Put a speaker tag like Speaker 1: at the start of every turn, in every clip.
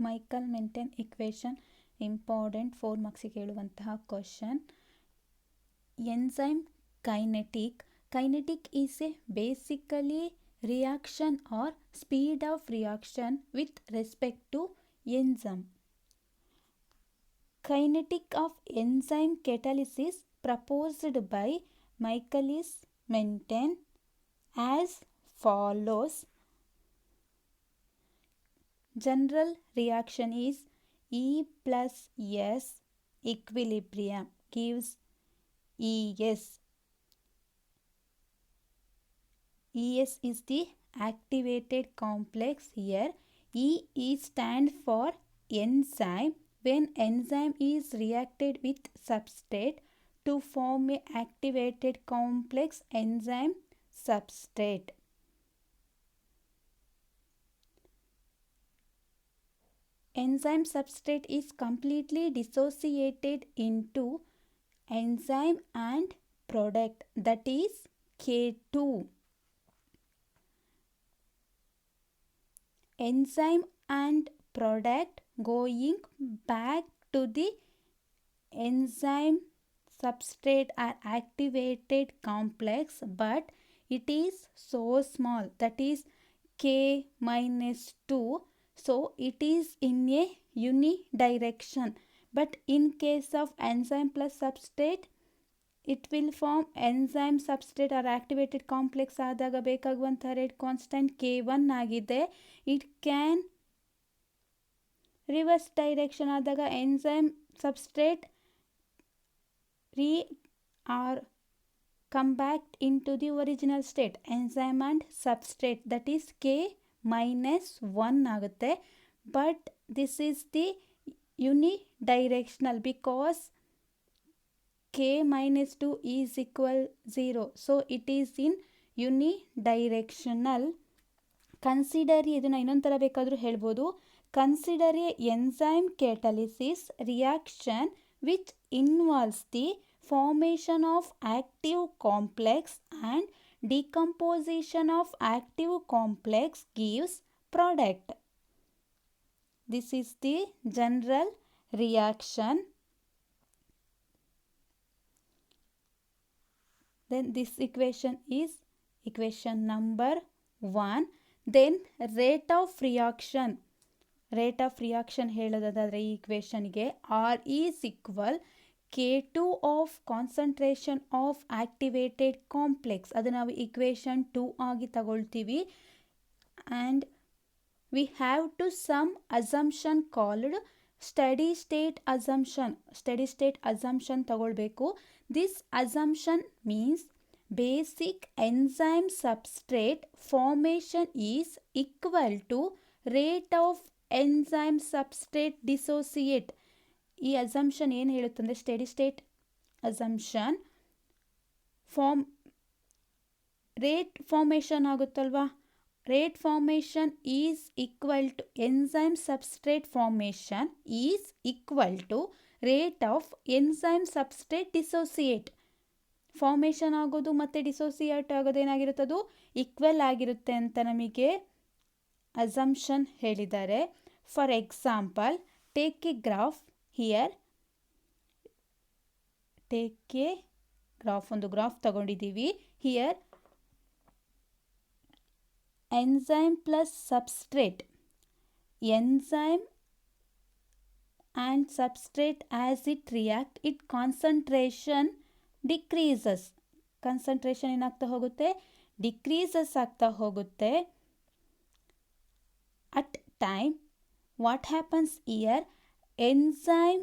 Speaker 1: Michael Menten equation important 4 ಮಾರ್ಕ್ಸಿಗೆ ಕೇಳುವಂತಹ question. Enzyme kinetic is a basically reaction or speed of reaction with respect to enzyme. Kinetic of enzyme catalysis proposed by Michaelis Menten as follows. General reaction is E plus S equilibrium gives ES. ES is the activated complex here. E is stand for enzyme. When enzyme is reacted with substrate to form a activated complex enzyme substrate. Enzyme substrate is completely dissociated into enzyme and product, that is K2. Enzyme and product going back to the enzyme substrate are activated complex, but it is so small, that is K minus 2, so it is in a unidirection. But in case of enzyme plus substrate, it will form enzyme substrate or activated complex ಆದಾಗ ಬೇಕಾಗುವಂಥ rate constant K1 ಆಗಿದೆ. It can reverse direction ಆದಾಗ enzyme substrate come back into the original state, enzyme and substrate, that is K minus 1 ಆಗುತ್ತೆ. But this is the unidirectional because K minus 2 is equal 0, so it is in unidirectional. Consider ಇದನ್ನು ಇನ್ನೊಂದು ಥರ ಬೇಕಾದರೂ ಹೇಳ್ಬೋದು. Consider A enzyme catalysis reaction which involves the formation of active complex and decomposition of active complex gives product. This is the general reaction. Then this equation is equation number 1. Then rate of reaction ಹೇಳೋದಾದರೆ ಈ ಇಕ್ವೇಷನ್ಗೆ R is equal K2 of concentration of activated complex, ಅದು ನಾವು equation 2 ಆಗಿ ತಗೊಳ್ತೀವಿ. and we have to some assumption called steady state assumption ತಗೊಳ್ಬೇಕು. This assumption means basic enzyme substrate formation is equal to rate of enzyme substrate dissociate. ಈ assumption ಏನು ಹೇಳುತ್ತಂದರೆ steady state assumption rate formation ಆಗುತ್ತಲ್ವಾ, rate formation is equal to enzyme substrate formation is equal to rate of enzyme substrate dissociate. Formation ಆಗೋದು ಮತ್ತು dissociate ಆಗೋದು ಏನಾಗಿರುತ್ತದು equal ಆಗಿರುತ್ತೆ ಅಂತ ನಮಗೆ ಅಸಂಪ್ಷನ್ ಹೇಳಿದ್ದಾರೆ. For example, take a graph here, ಒಂದು graph ತಗೊಂಡಿದ್ದೀವಿ. Here enzyme plus substrate, enzyme and substrate as it react, it concentration decreases. concentration ಏನಾಗ್ತಾ ಹೋಗುತ್ತೆ, decreases ಆಗ್ತಾ ಹೋಗುತ್ತೆ. at time what happens here, enzyme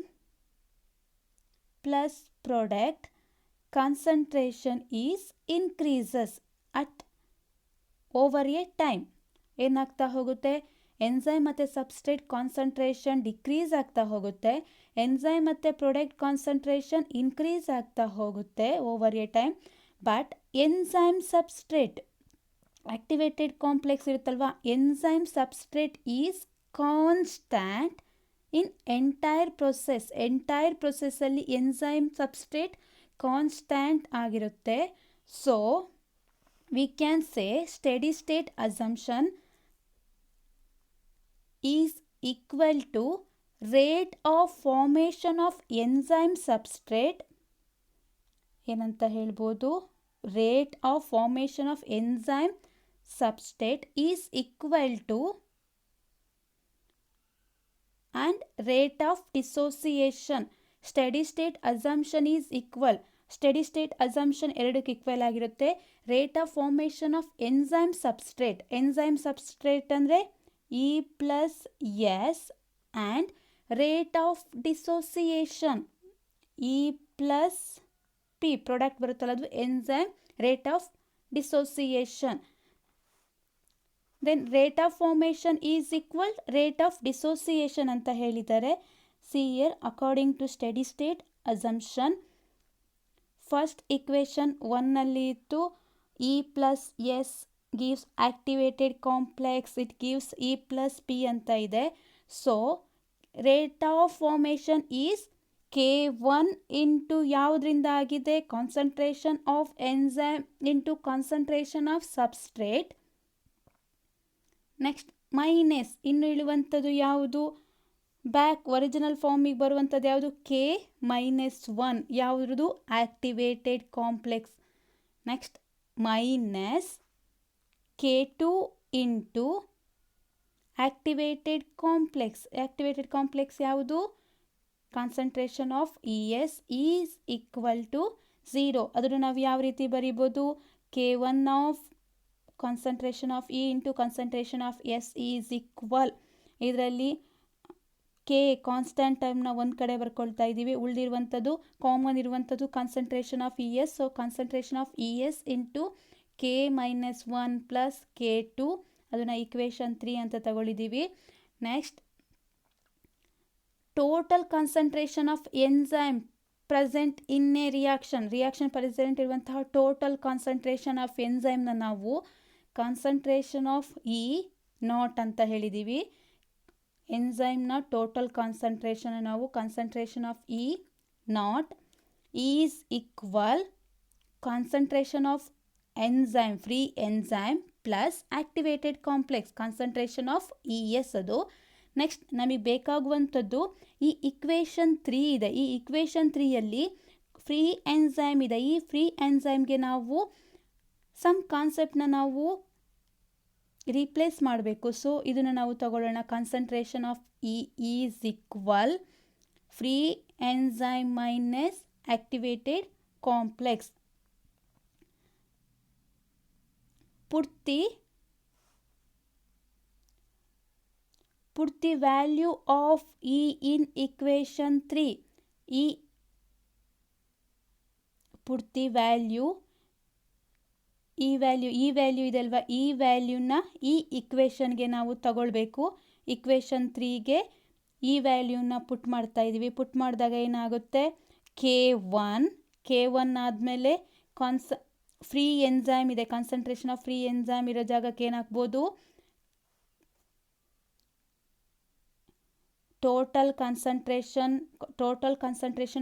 Speaker 1: plus product concentration is increases at over a time. ಏನಾಗ್ತಾ ಹೋಗುತ್ತೆ, enzyme ಮತ್ತು substrate concentration decrease ಆಗ್ತಾ ಹೋಗುತ್ತೆ, enzyme ಮತ್ತು ಪ್ರಾಡಕ್ಟ್ ಕಾನ್ಸಂಟ್ರೇಷನ್ ಇನ್ಕ್ರೀಸ್ ಆಗ್ತಾ ಹೋಗುತ್ತೆ over a time. But enzyme substrate activated complex ಇರುತ್ತಲ್ವ, enzyme substrate is constant in entire ಪ್ರೊಸೆಸ್ಸಲ್ಲಿ ಎನ್ಸೈಮ್ ಸಬ್ಸ್ಟ್ರೇಟ್ ಕಾನ್ಸ್ಟ್ಯಾಂಟ್ ಆಗಿರುತ್ತೆ. So we can say steady state assumption is equal to rate of formation of enzyme substrate. ಏನಂತ ಹೇಳ್ಬೋದು, rate of formation of enzyme substrate is equal to and rate of dissociation. Steady state assumption is equal. Steady state assumption ಎರಡಕ್ಕೆ equal ಆಗಿರುತ್ತೆ. Rate of formation of enzyme substrate. Enzyme substrate ಅಂದರೆ E plus S and rate of dissociation E plus P product ಬರುತ್ತಲ್ಲ ಅದು enzyme rate of dissociation. Then rate of formation is equal rate of dissociation ಅಂತ ಹೇಳಿದ್ದಾರೆ. See here according to steady state assumption first equation 1ನಲ್ಲಿ ಇತ್ತು E plus S gives activated complex, it gives E plus P ಅಂತ ಇದೆ. So rate of formation is K1 into ಯಾವುದರಿಂದ ಆಗಿದೆ, concentration of enzyme into concentration of substrate. Next minus ಇನ್ನು ಇಳುವಂಥದ್ದು ಯಾವುದು, back original ಫಾರ್ಮಿಗೆ ಬರುವಂಥದ್ದು ಯಾವುದು, K-1 ಯಾವುದ್ರದ್ದು activated complex. Next minus K2 into activated complex. Activated complex ಯಾವುದು, concentration of ES is equal to 0. ಅದನ್ನು ನಾವು ಯಾವ ರೀತಿ ಬರೀಬೋದು, K1 of concentration of E into concentration of S is equal. ಇದರಲ್ಲಿ ಕೆ ಕಾನ್ಸ್ಟೆಂಟ್ ಟೈಮ್ನ ಒಂದು ಕಡೆ ಬರ್ಕೊಳ್ತಾ ಇದ್ದೀವಿ, ಉಳಿದಿರುವಂಥದ್ದು ಕಾಮನ್ ಇರುವಂಥದ್ದು concentration of ES. So concentration of ES into K-1 plus K2 ಅದನ್ನು ಇಕ್ವೇಷನ್ 3 ಅಂತ ತಗೊಳ್ಳಿದ್ದೀವಿ. Next total concentration of enzyme present in a reaction present ಇರುವಂತಹ ಟೋಟಲ್ ಕಾನ್ಸಂಟ್ರೇಷನ್ ಆಫ್ ಎನ್ಸೈಮ್ನ ನಾವು ಕಾನ್ಸಂಟ್ರೇಷನ್ ಆಫ್ ಇ ನಾಟ್ ಅಂತ ಹೇಳಿದ್ದೀವಿ. ಎನ್ಸೈಮ್ನ ಟೋಟಲ್ ಕಾನ್ಸಂಟ್ರೇಷನ್ ನಾವು concentration of E naught is equal concentration of enzyme free enzyme plus activated complex concentration of ES ಅದು. Next ನಮಗೆ ಬೇಕಾಗುವಂಥದ್ದು ಈ ಇಕ್ವೇಷನ್ 3 ಇದೆ. ಈ ಇಕ್ವೇಷನ್ 3ಯಲ್ಲಿ ಫ್ರೀ ಎನ್ಸೈಮ್ ಇದೆ. ಈ ಫ್ರೀ ಎನ್ಸೈಮ್ಗೆ ನಾವು ಸಮ್ ಕಾನ್ಸೆಪ್ಟನ್ನ ನಾವು ರೀಪ್ಲೇಸ್ ಮಾಡಬೇಕು. ಸೊ ಇದನ್ನು ನಾವು ತಗೊಳ್ಳೋಣ. Concentration of E is equal free enzyme minus activated complex. put the value of E in equation 3. put the value ಈ ವ್ಯಾಲ್ಯೂ ಇದೆ ಅಲ್ವಾ, ಈ ವ್ಯಾಲ್ಯೂನ ಈ ಇಕ್ವೇಷನ್ಗೆ ನಾವು ತಗೊಳ್ಬೇಕು. ಇಕ್ವೇಷನ್ 3ಗೆ ಈ ವ್ಯಾಲ್ಯೂನ ಪುಟ್ ಮಾಡ್ತಾ ಇದ್ದೀವಿ. ಪುಟ್ ಮಾಡಿದಾಗ ಏನಾಗುತ್ತೆ, K1 ಆದಮೇಲೆ ಫ್ರೀ ಎನ್ಸೈಮ್ ಇದೆ, ಕಾನ್ಸಂಟ್ರೇಷನ್ ಆಫ್ ಫ್ರೀ ಎನ್ಸೈಮ್ ಇರೋ ಜಾಗಕ್ಕೆ ಏನಾಗ್ಬೋದು, total concentration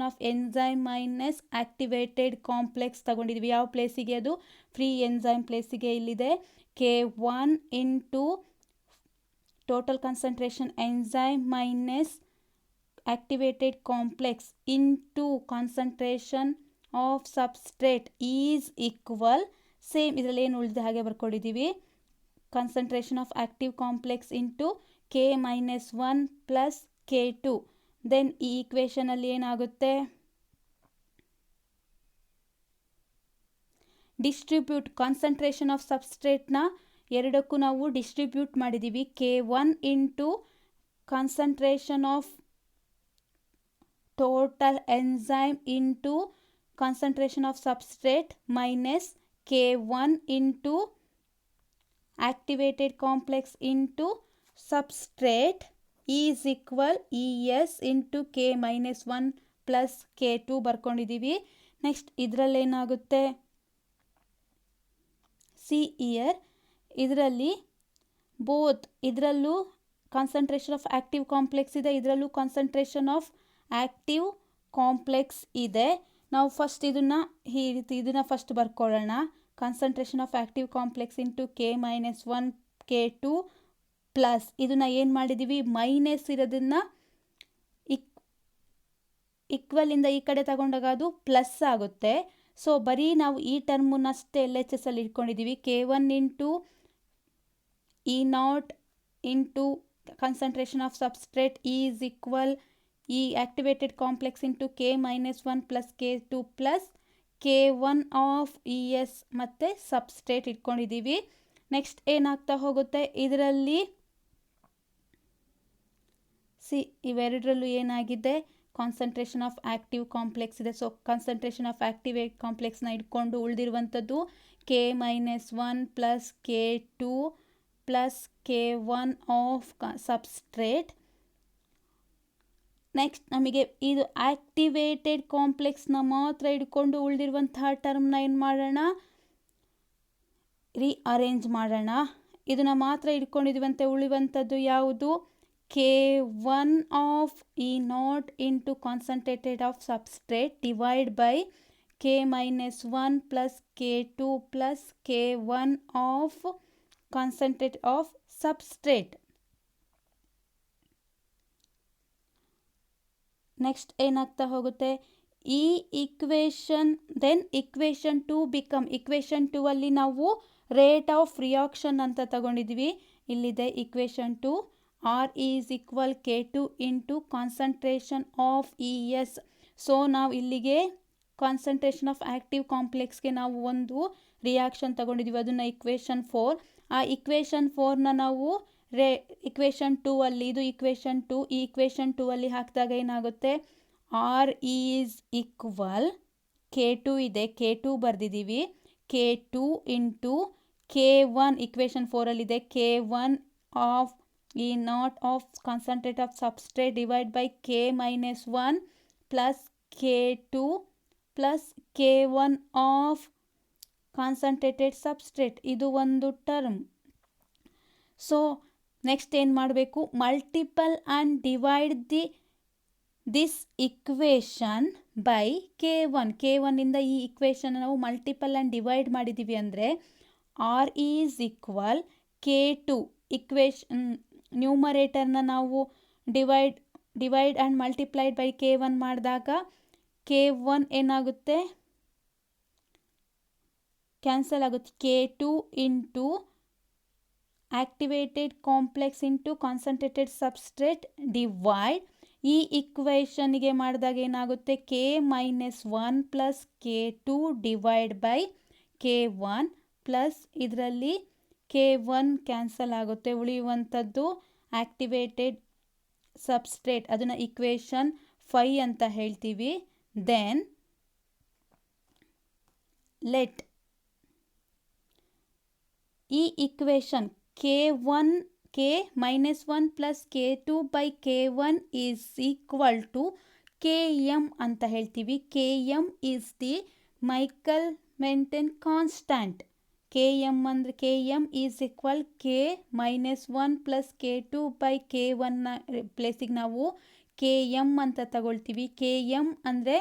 Speaker 1: of enzyme minus activated complex ತಗೊಂಡಿದ್ವಿ. ಯಾವ ಪ್ಲೇಸಿಗೆ, ಅದು ಫ್ರೀ ಎನ್ಸೈಮ್ ಪ್ಲೇಸಿಗೆ ಇಲ್ಲಿದೆ. K1 into total concentration enzyme minus activated complex into concentration of substrate is equal same ಇದರಲ್ಲಿ ಏನು ಉಳಿದ ಹಾಗೆ ಬರ್ಕೊಂಡಿದ್ದೀವಿ, concentration of active complex into K-1 plus K2. Then ಈ ಈಕ್ವೇಷನಲ್ಲಿ ಏನಾಗುತ್ತೆ, ಡಿಸ್ಟ್ರಿಬ್ಯೂಟ್ ಕಾನ್ಸಂಟ್ರೇಷನ್ ಆಫ್ ಸಬ್ಸ್ಟ್ರೇಟ್ನ ಎರಡಕ್ಕೂ ನಾವು ಡಿಸ್ಟ್ರಿಬ್ಯೂಟ್ ಮಾಡಿದ್ದೀವಿ. K1 into concentration of total enzyme into concentration of substrate minus K1 into activated complex into substrate is equal ES into K-1 plus K2 ಬರ್ಕೊಂಡಿದ್ದೀವಿ. Next ಇದರಲ್ಲೇನಾಗುತ್ತೆ, see here ಇದರಲ್ಲಿ ಇದರಲ್ಲೂ concentration of active complex ಇದೆ, ಇದರಲ್ಲೂ concentration of active complex ಇದೆ. ನಾವು first ಇದನ್ನು first ಬರ್ಕೊಳ್ಳೋಣ. Concentration of active complex into K-1 K2 plus ಇದನ್ನು ಏನು ಮಾಡಿದ್ದೀವಿ, ಮೈನಸ್ ಇರೋದನ್ನು ಈಕ್ವಲಿಂದ ಈ ಕಡೆ ತಗೊಂಡಾಗ ಅದು ಪ್ಲಸ್ ಆಗುತ್ತೆ. ಸೊ ಬರೀ ನಾವು ಈ ಟರ್ಮನ್ನಷ್ಟೇ LHS ಅಲ್ಲಿ ಇಟ್ಕೊಂಡಿದ್ದೀವಿ. K1 into E0 into concentration of substrate is equal ಈ activated complex into K-1 plus K2 plus K1 of ES ಮತ್ತು ಸಬ್ಸ್ಟ್ರೇಟ್ ಇಟ್ಕೊಂಡಿದ್ದೀವಿ. ನೆಕ್ಸ್ಟ್ ಏನಾಗ್ತಾ ಹೋಗುತ್ತೆ, ಇದರಲ್ಲಿ ಇವೆರಡರಲ್ಲೂ ಏನಾಗಿದೆ, ಕಾನ್ಸಂಟ್ರೇಷನ್ ಆಫ್ ಆಕ್ಟಿವ್ ಕಾಂಪ್ಲೆಕ್ಸ್ ಇದೆ. ಸೊ ಕಾನ್ಸಂಟ್ರೇಷನ್ ಆಫ್ ಆಕ್ಟಿವೇಟ್ ಕಾಂಪ್ಲೆಕ್ಸ್ನ ಇಟ್ಕೊಂಡು ಉಳಿದಿರುವಂಥದ್ದು K-1 plus K2 plus K1 of substrate. Next ನಮಗೆ ಇದು ಆಕ್ಟಿವೇಟೆಡ್ ಕಾಂಪ್ಲೆಕ್ಸ್ನ ಮಾತ್ರ ಇಟ್ಕೊಂಡು ಉಳಿದಿರುವಂತಹ ಟರ್ಮ್ನ ಏನು ಮಾಡೋಣ, ರೀಅರೇಂಜ್ ಮಾಡೋಣ. ಇದನ್ನು ಮಾತ್ರ ಇಟ್ಕೊಂಡಿರುವಂತೆ ಉಳಿಯುವಂಥದ್ದು ಯಾವುದು, K1 of E0 into concentrated of substrate divide by K-1 plus K2 plus K1 of concentrate of substrate. Next ಏನಾಗ್ತಾ ಹೋಗುತ್ತೆ, ಈ equation then equation 2 become, equation 2 ಅಲ್ಲಿ ನಾವು ರೇಟ್ ಆಫ್ ರಿಯಾಕ್ಷನ್ ಅಂತ ತಗೊಂಡಿದ್ವಿ. ಇಲ್ಲಿದೆ equation 2, R is equal K2 into concentration of ES. So ನಾವು ಇಲ್ಲಿಗೆ ಕಾನ್ಸಂಟ್ರೇಷನ್ ಆಫ್ ಆಕ್ಟಿವ್ ಕಾಂಪ್ಲೆಕ್ಸ್ಗೆ ನಾವು ಒಂದು ರಿಯಾಕ್ಷನ್ ತಗೊಂಡಿದ್ವಿ, ಅದನ್ನು ಇಕ್ವೇಷನ್ 4. ಆ ಇಕ್ವೇಷನ್ 4ನ ನಾವು ಇಕ್ವೇಷನ್ 2 ಅಲ್ಲಿ, ಇದು ಇಕ್ವೇಷನ್ 2, ಈ ಇಕ್ವೇಷನ್ 2 ಅಲ್ಲಿ ಹಾಕಿದಾಗ ಏನಾಗುತ್ತೆ, R ಈಸ್ ಈಕ್ವಲ್ K2 ಇದೆ, K2 ಬರೆದಿದ್ದೀವಿ, K2 ಇಂಟು K1 ಇಕ್ವೇಷನ್ 4ಅಲ್ಲಿದೆ K1 of E0 of concentrate of substrate divide by K-1 plus K2 plus K1 of concentrated substrate. ಇದು ಒಂದು ಟರ್ಮ್. ಸೊ ನೆಕ್ಸ್ಟ್ ಏನು ಮಾಡಬೇಕು, multiple and divide this equation by K1 ಇಂದ ಈ equation ನಾವು multiple and divide ಮಾಡಿದ್ದೀವಿ ಅಂದರೆ R is equal K2 equation ನ್ಯೂಮರೇಟರ್ನ ನಾವು divide and multiplied by K1 ಮಾಡಿದಾಗ K1 ಏನಾಗುತ್ತೆ, ಕ್ಯಾನ್ಸಲ್ ಆಗುತ್ತೆ. K2 into activated complex into concentrated substrate divide, ಈ ಇಕ್ವೇಷನ್ಗೆ ಮಾಡಿದಾಗ ಏನಾಗುತ್ತೆ, K-1 plus K2 divide by K1 plus ಇದರಲ್ಲಿ K1 ಕ್ಯಾನ್ಸಲ್ ಆಗುತ್ತೆ, ಉಳಿಯುವಂಥದ್ದು ಆಕ್ಟಿವೇಟೆಡ್ ಸಬ್ಸ್ಟ್ರೇಟ್, ಅದನ್ನು ಇಕ್ವೇಷನ್ 5 ಅಂತ ಹೇಳ್ತೀವಿ. ದೆನ್ ಲೆಟ್ ಈ equation K-1 plus K2 by K1 is equal to Km ಅಂತ ಹೇಳ್ತೀವಿ. Km is the Michaelis Menten constant. Km ಅಂದರೆ Km is equal K-1 plus K2 by K1ನ ಪ್ಲೇಸಿಗೆ ನಾವು Km ಅಂತ ತಗೊಳ್ತೀವಿ. Km ಅಂದರೆ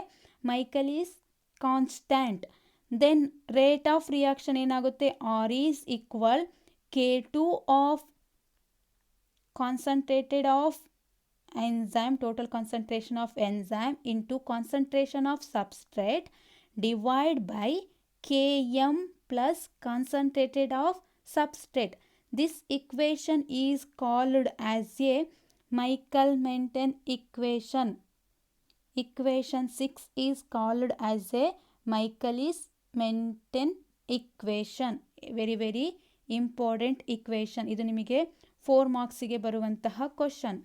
Speaker 1: Michaelis is constant. Then rate of reaction ಏನಾಗುತ್ತೆ, R is equal K2 of concentrated of enzyme, total concentration of enzyme into concentration of substrate divided by Km plus concentrated of substrate. This equation is called as a Michael-Menten equation. Equation 6 is called as a Michaelis-Menten equation. Very important equation. ಇದು ನಿಮಗೆ 4 ಮಾರ್ಕ್ಸಿಗೆ ಬರುವಂತಹ question.